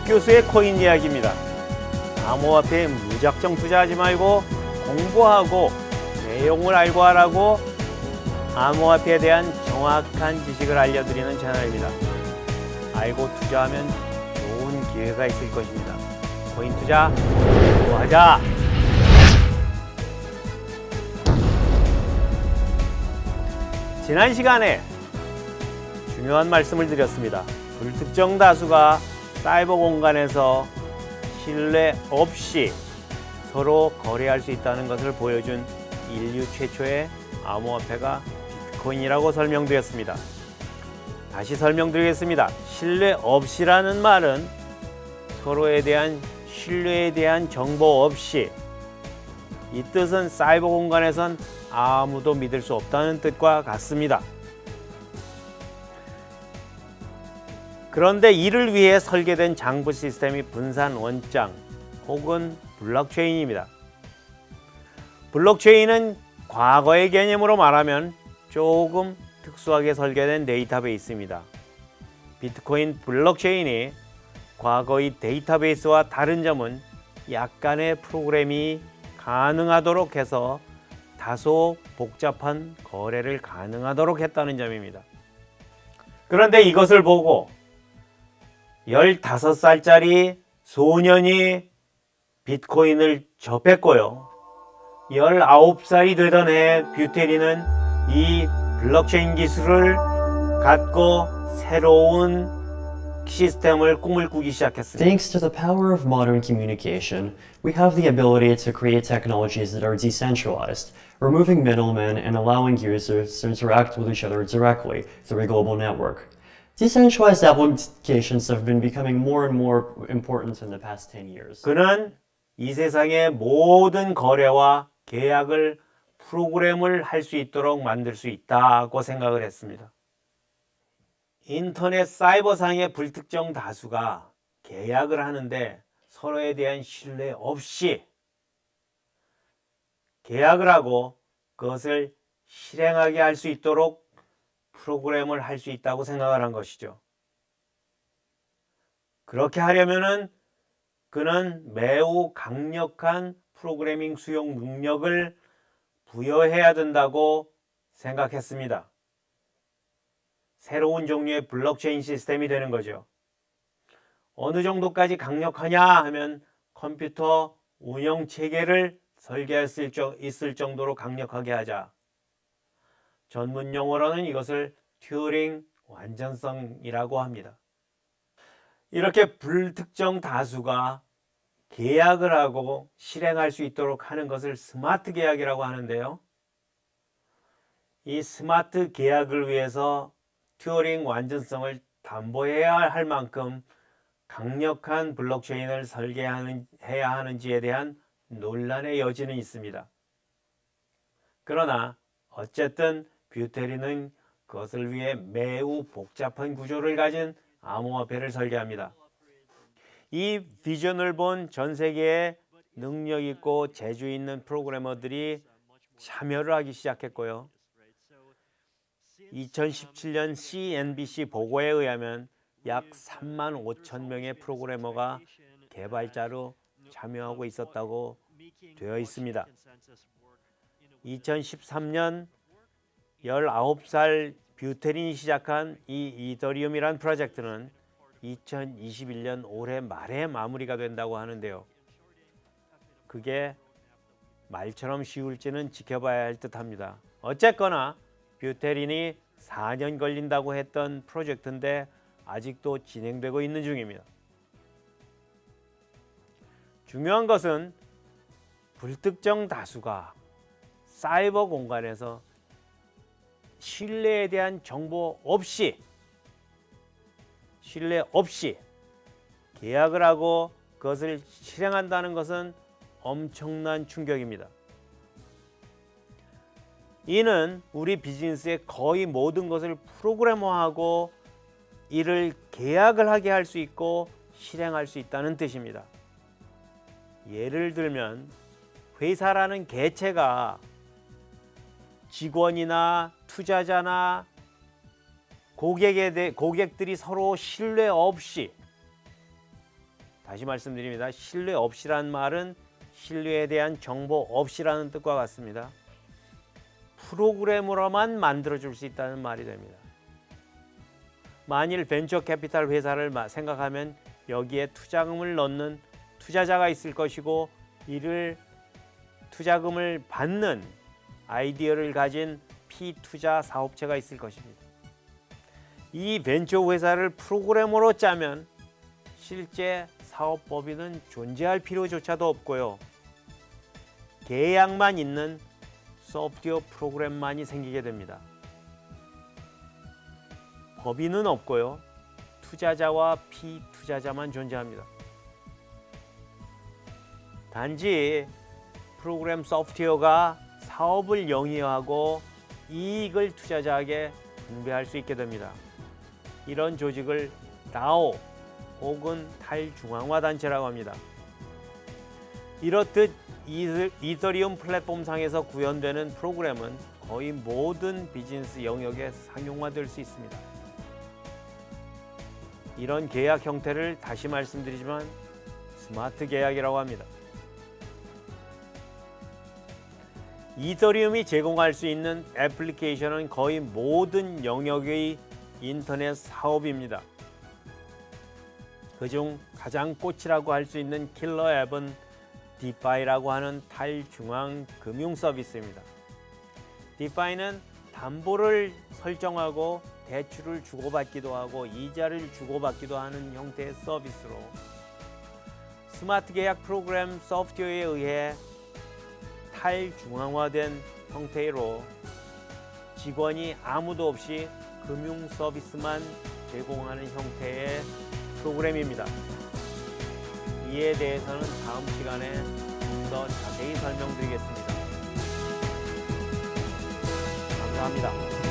교수의 코인 이야기입니다. 암호화폐에 무작정 투자하지 말고 공부하고 내용을 알고 하라고 암호화폐에 대한 정확한 지식을 알려드리는 채널입니다. 알고 투자하면 좋은 기회가 있을 것입니다. 코인 투자 공부하자! 지난 시간에 중요한 말씀을 드렸습니다. 불특정 다수가 사이버 공간에서 신뢰 없이 서로 거래할 수 있다는 것을 보여준 인류 최초의 암호화폐가 비트코인이라고 설명드렸습니다. 다시 설명드리겠습니다. 신뢰 없이라는 말은 서로에 대한 신뢰에 대한 정보 없이, 이 뜻은 사이버 공간에선 아무도 믿을 수 없다는 뜻과 같습니다. 그런데 이를 위해 설계된 장부 시스템이 분산 원장 혹은 블록체인입니다. 블록체인은 과거의 개념으로 말하면 조금 특수하게 설계된 데이터베이스입니다. 비트코인 블록체인이 과거의 데이터베이스와 다른 점은 약간의 프로그램이 가능하도록 해서 다소 복잡한 거래를 가능하도록 했다는 점입니다. 그런데 이것을 보고 15살짜리 소년이 비트코인을 접했고요. 19살이 되던 해 뷰테리는 이 블록체인 기술을 갖고 새로운 시스템을 꿈을 꾸기 시작했습니다. Thanks to the power of modern communication, we have the ability to create technologies that are decentralized, removing middlemen and allowing users to interact with each other directly through a global network. Decentralized applications have been becoming more and more important in the past 10 years. 그는 이 세상의 모든 거래와 계약을 프로그램을 할 수 있도록 만들 수 있다고 생각을 했습니다. 인터넷 사이버상의 불특정 다수가 계약을 하는데 서로에 대한 신뢰 없이 계약을 하고 그것을 실행하게 할 수 있도록 프로그램을 할 수 있다고 생각을 한 것이죠. 그렇게 하려면은 그는 매우 강력한 프로그래밍 수용 능력을 부여해야 된다고 생각했습니다. 새로운 종류의 블록체인 시스템이 되는 거죠. 어느 정도까지 강력하냐 하면 컴퓨터 운영 체계를 설계할 수 있을 정도로 강력하게 하자. 전문 용어로는 이것을 튜링 완전성이라고 합니다. 이렇게 불특정 다수가 계약을 하고 실행할 수 있도록 하는 것을 스마트 계약이라고 하는데요. 이 스마트 계약을 위해서 튜링 완전성을 담보해야 할 만큼 강력한 블록체인을 설계해야 하는지에 대한 논란의 여지는 있습니다. 그러나 어쨌든 뷰테리는 그것을 위해 매우 복잡한 구조를 가진 암호화폐를 설계합니다. 이 비전을 본 전 세계의 능력 있고 재주 있는 프로그래머들이 참여를 하기 시작했고요. 2017년 CNBC 보고에 의하면 약 3만 5천 명의 프로그래머가 개발자로 참여하고 있었다고 되어 있습니다. 2013년 19살 뷰테린이 시작한 이 이더리움이란 프로젝트는 2021년 올해 말에 마무리가 된다고 하는데요. 그게 말처럼 쉬울지는 지켜봐야 할 듯합니다. 어쨌거나 뷰테린이 4년 걸린다고 했던 프로젝트인데 아직도 진행되고 있는 중입니다. 중요한 것은 불특정 다수가 사이버 공간에서 신뢰에 대한 정보 없이 계약을 하고 그것을 실행한다는 것은 엄청난 충격입니다. 이는 우리 비즈니스의 거의 모든 것을 프로그래머하고 이를 계약을 하게 할 수 있고 실행할 수 있다는 뜻입니다. 예를 들면 회사라는 개체가 직원이나 투자자나 고객들이 서로 신뢰 없이 다시 말씀드립니다. 신뢰 없이란 말은 신뢰에 대한 정보 없이라는 뜻과 같습니다. 프로그램으로만 만들어줄 수 있다는 말이 됩니다. 만일 벤처 캐피탈 회사를 생각하면 여기에 투자금을 넣는 투자자가 있을 것이고 이를 투자금을 받는 아이디어를 가진 피투자 사업체가 있을 것입니다. 이 벤처 회사를 프로그램으로 짜면 실제 사업법인은 존재할 필요조차도 없고요. 계약만 있는 소프트웨어 프로그램만이 생기게 됩니다. 법인은 없고요. 투자자와 피투자자만 존재합니다. 단지 프로그램 소프트웨어가 사업을 영위하고 이익을 투자자에게 분배할 수 있게 됩니다. 이런 조직을 DAO 혹은 탈중앙화 단체라고 합니다. 이렇듯 이더리움 플랫폼상에서 구현되는 프로그램은 거의 모든 비즈니스 영역에 상용화될 수 있습니다. 이런 계약 형태를 다시 말씀드리지만 스마트 계약이라고 합니다. 이더리움이 제공할 수 있는 애플리케이션은 거의 모든 영역의 인터넷 사업입니다. 그중 가장 꽃이라고 할 수 있는 킬러 앱은 디파이라고 하는 탈중앙 금융 서비스입니다. 디파이는 담보를 설정하고 대출을 주고받기도 하고 이자를 주고받기도 하는 형태의 서비스로 스마트 계약 프로그램 소프트웨어에 의해 탈중앙화된 형태로 직원이 아무도 없이 금융 서비스만 제공하는 형태의 프로그램입니다. 이에 대해서는 다음 시간에 더 자세히 설명드리겠습니다. 감사합니다.